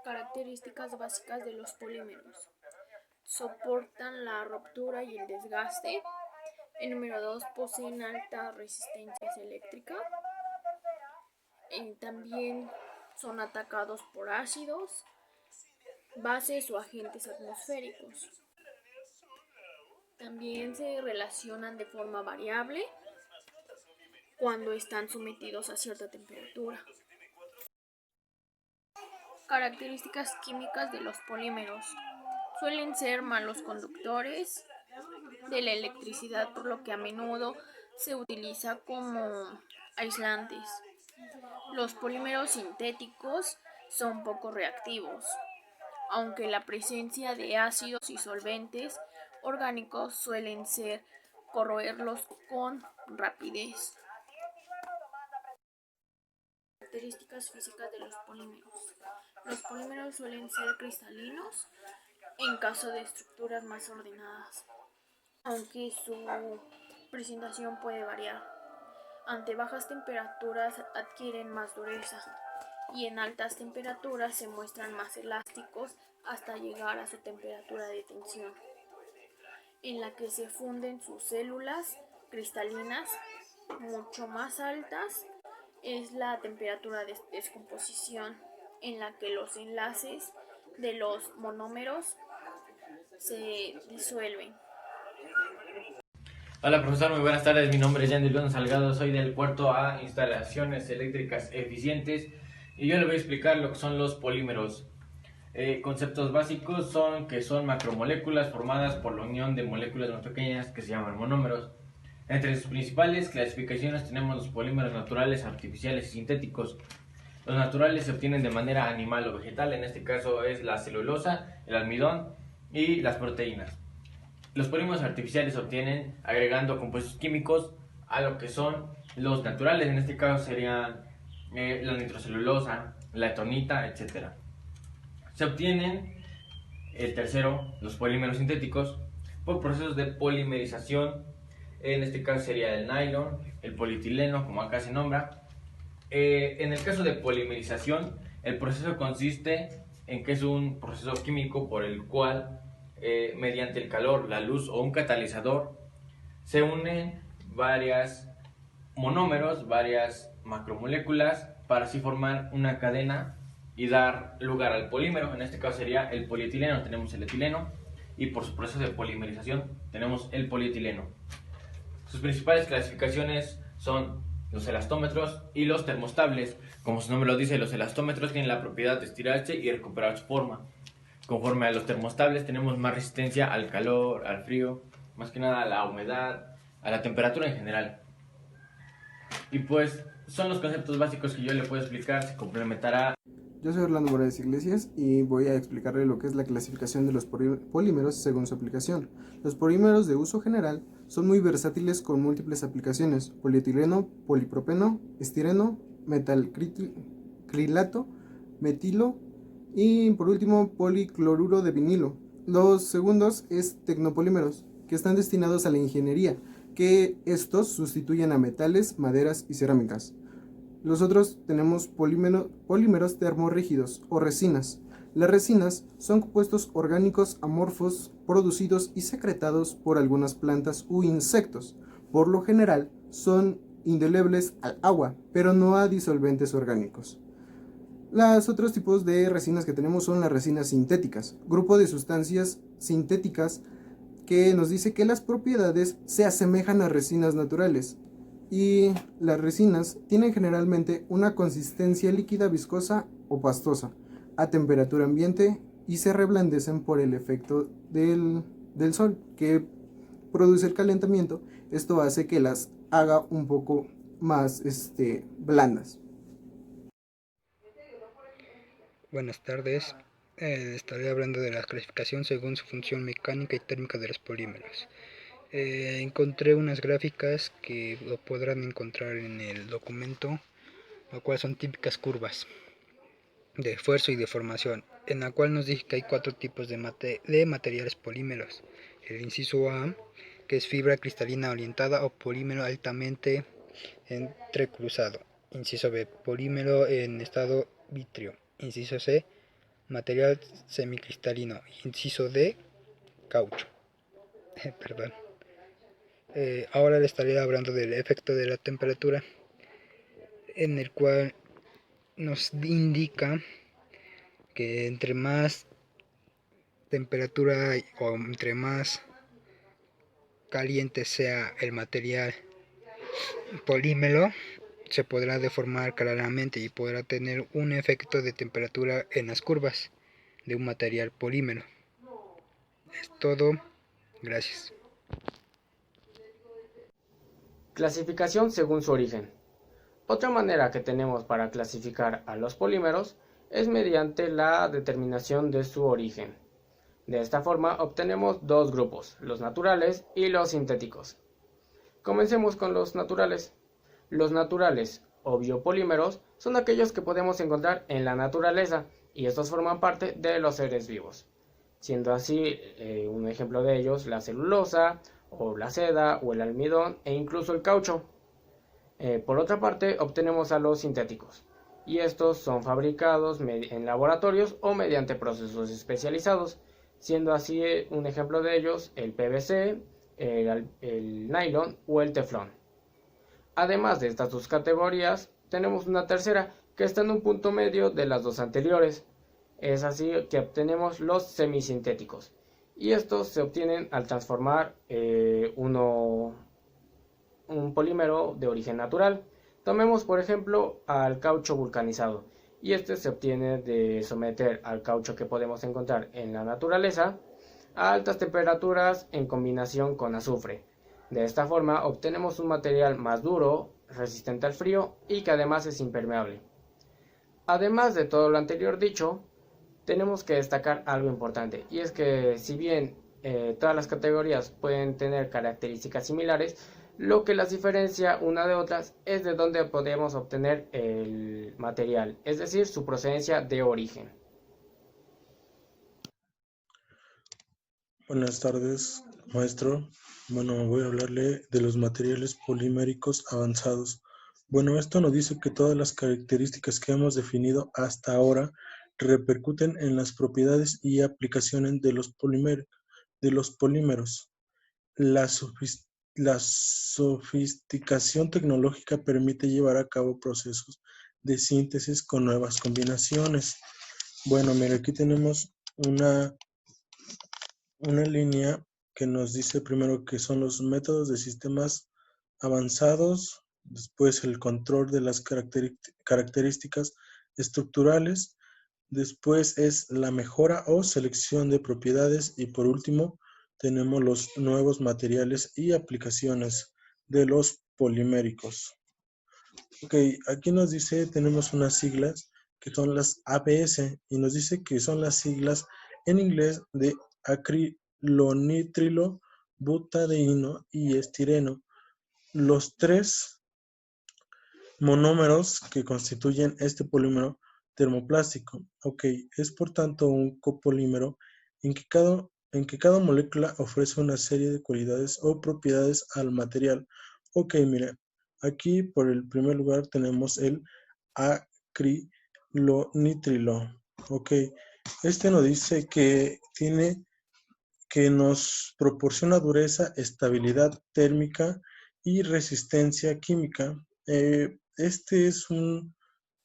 Características básicas de los polímeros. Soportan la ruptura y el desgaste. El número 2, poseen alta resistencia eléctrica. También son atacados por ácidos, bases o agentes atmosféricos. También se relacionan de forma variable cuando están sometidos a cierta temperatura. Características químicas de los polímeros. Suelen ser malos conductores de la electricidad, por lo que a menudo se utiliza como aislantes. Los polímeros sintéticos son poco reactivos, aunque la presencia de ácidos y solventes orgánicos suelen corroerlos con rapidez. Características físicas de los polímeros. Los polímeros suelen ser cristalinos en caso de estructuras más ordenadas, aunque su presentación puede variar. Ante bajas temperaturas adquieren más dureza y en altas temperaturas se muestran más elásticos hasta llegar a su temperatura de tensión, en la que se funden sus células cristalinas. Mucho más altas es la temperatura de descomposición, en la que los enlaces de los monómeros se disuelven. Hola profesor, muy buenas tardes, mi nombre es Yandelón Salgado, soy del cuarto A, instalaciones eléctricas eficientes, y yo le voy a explicar lo que son los polímeros. Conceptos básicos son que son macromoléculas formadas por la unión de moléculas más pequeñas que se llaman monómeros. Entre sus principales clasificaciones tenemos los polímeros naturales, artificiales y sintéticos. Los naturales se obtienen de manera animal o vegetal, en este caso es la celulosa, el almidón y las proteínas. Los polímeros artificiales se obtienen agregando compuestos químicos a lo que son los naturales, en este caso serían la nitrocelulosa, la etonita, etc. Se obtienen, el tercero, los polímeros sintéticos, por procesos de polimerización, en este caso sería el nylon, el polietileno, como acá se nombra. En el caso de polimerización, el proceso consiste en que es un proceso químico por el cual mediante el calor, la luz o un catalizador se unen varias monómeros, varias macromoléculas para así formar una cadena y dar lugar al polímero. En este caso sería el polietileno, tenemos el etileno, y por su proceso de polimerización tenemos el polietileno. Sus principales clasificaciones son los elastómetros y los termostables. Como su nombre lo dice, los elastómetros tienen la propiedad de estirarse y recuperar su forma. Conforme a los termostables tenemos más resistencia al calor, al frío, más que nada a la humedad, a la temperatura en general. Y pues son los conceptos básicos que yo le puedo explicar, se complementará. Yo soy Orlando Morales Iglesias y voy a explicarle lo que es la clasificación de los polímeros según su aplicación. Los polímeros de uso general son muy versátiles con múltiples aplicaciones: polietileno, polipropeno, estireno, metalcrilato, metilo y por último policloruro de vinilo. Los segundos es tecnopolímeros, que están destinados a la ingeniería, que estos sustituyen a metales, maderas y cerámicas. Los otros tenemos polímeros termorrígidos o resinas. Las resinas son compuestos orgánicos amorfos producidos y secretados por algunas plantas u insectos. Por lo general son indelebles al agua, pero no a disolventes orgánicos. Los otros tipos de resinas que tenemos son las resinas sintéticas, grupo de sustancias sintéticas que nos dice que las propiedades se asemejan a resinas naturales. Y las resinas tienen generalmente una consistencia líquida, viscosa o pastosa a temperatura ambiente y se reblandecen por el efecto del sol que produce el calentamiento. Esto hace que las haga un poco más blandas. Buenas tardes, estaré hablando de la clasificación según su función mecánica y térmica de los polímeros. Encontré unas gráficas que lo podrán encontrar en el documento, lo cual son típicas curvas de esfuerzo y deformación, en la cual nos dice que hay 4 tipos de materiales polímeros. El inciso A, que es fibra cristalina orientada o polímero altamente entrecruzado. Inciso B, polímero en estado vítreo. Inciso C, Material semicristalino. Inciso D, caucho. Perdón. Ahora le estaré hablando del efecto de la temperatura, en el cual nos indica que entre más temperatura hay, o entre más caliente sea el material polímero, se podrá deformar claramente y podrá tener un efecto de temperatura en las curvas de un material polímero. Es todo. Gracias. Clasificación según su origen. Otra manera que tenemos para clasificar a los polímeros es mediante la determinación de su origen. De esta forma obtenemos dos grupos, los naturales y los sintéticos. Comencemos con los naturales. Los naturales o biopolímeros son aquellos que podemos encontrar en la naturaleza y estos forman parte de los seres vivos, siendo así un ejemplo de ellos la celulosa o la seda o el almidón e incluso el caucho. Por otra parte, obtenemos a los sintéticos, y estos son fabricados en laboratorios o mediante procesos especializados, siendo así un ejemplo de ellos el PVC, el nylon o el teflón. Además de estas dos categorías, tenemos una tercera que está en un punto medio de las dos anteriores. Es así que obtenemos los semisintéticos, y estos se obtienen al transformar un polímero de origen natural. Tomemos por ejemplo al caucho vulcanizado, y este se obtiene de someter al caucho que podemos encontrar en la naturaleza a altas temperaturas en combinación con azufre. De esta forma obtenemos un material más duro, resistente al frío y que además es impermeable. Además de todo lo anterior dicho, tenemos que destacar algo importante, y es que si bien todas las categorías pueden tener características similares, lo que las diferencia una de otras es de dónde podemos obtener el material, es decir, su procedencia de origen. Buenas tardes, maestro. Bueno, voy a hablarle de los materiales poliméricos avanzados. Bueno, esto nos dice que todas las características que hemos definido hasta ahora repercuten en las propiedades y aplicaciones de los polímeros. La, la sofisticación tecnológica permite llevar a cabo procesos de síntesis con nuevas combinaciones. Bueno, mira, aquí tenemos una línea que nos dice primero que son los métodos de sistemas avanzados, después el control de las características estructurales, después es la mejora o selección de propiedades y por último tenemos los nuevos materiales y aplicaciones de los poliméricos. Ok, aquí nos dice, tenemos unas siglas que son las ABS y nos dice que son las siglas en inglés de acrilonitrilo, butadieno y estireno. Los tres monómeros que constituyen este polímero termoplástico. Ok, es por tanto un copolímero en que cada molécula ofrece una serie de cualidades o propiedades al material. Ok, mire, aquí por el primer lugar tenemos el acrilonitrilo. Ok, este nos dice que nos proporciona dureza, estabilidad térmica y resistencia química. Este es un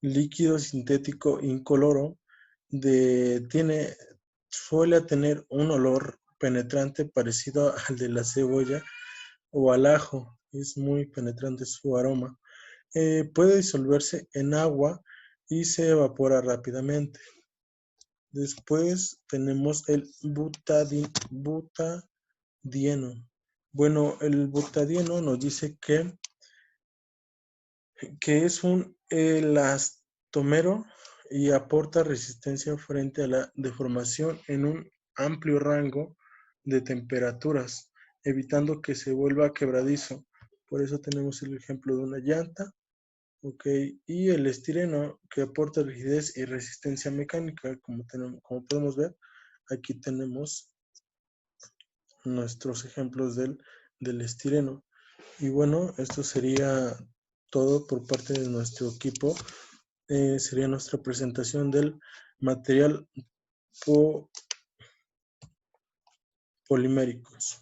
líquido sintético incoloro, suele tener un olor penetrante parecido al de la cebolla o al ajo. Es muy penetrante su aroma. Puede disolverse en agua y se evapora rápidamente. Después tenemos el butadieno. Bueno, el butadieno nos dice que es un elastómero y aporta resistencia frente a la deformación en un amplio rango de temperaturas, evitando que se vuelva quebradizo. Por eso tenemos el ejemplo de una llanta. Ok, y el estireno que aporta rigidez y resistencia mecánica, como podemos ver, aquí tenemos nuestros ejemplos del estireno. Y bueno, esto sería todo por parte de nuestro equipo. sería nuestra presentación del material poliméricos.